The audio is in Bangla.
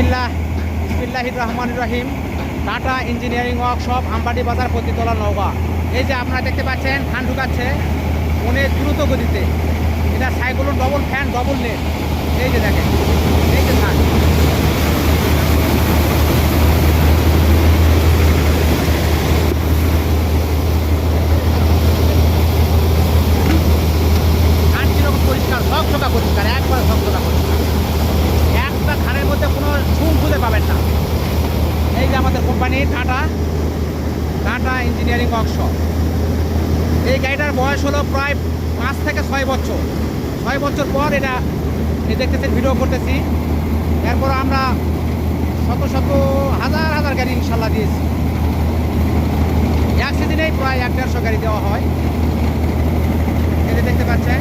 বিসমিল্লাহ বিসমিল্লাহির রহমানির রহিম। টাটা ইঞ্জিনিয়ারিং ওয়ার্কশপ, আমবাড়ি বাজার, পতিতলা, নওগাঁ। এই যে আপনারা দেখতে পাচ্ছেন ফ্যান ঢুকাচ্ছে অনেক দ্রুত গতিতে। এটা cyclone double fan, double net. এই যে দেখেন, এই যে ফ্যান। ফ্যান কিরকম পরিষ্কার, ঝকঝকা পরিষ্কার, একবার ঝকঝকা পরিষ্কার। একটা খানের মধ্যে কোনো চুন খুঁজে পাবেন না। এই যে আমাদের company tata tata engineering workshop. এই গাড়িটার বয়স হলো প্রায় 5 থেকে 6 বছর। 6 বছর পর এটা এই দেখতেছেন, ভিডিও করতেছি। এরপর আমরা শত শত হাজার হাজার গাড়ি ইনশাল্লাহ দিয়েছি। এক সিজনেই প্রায় 1-150 গাড়ি দেওয়া হয়। এই যে দেখতে পাচ্ছেন।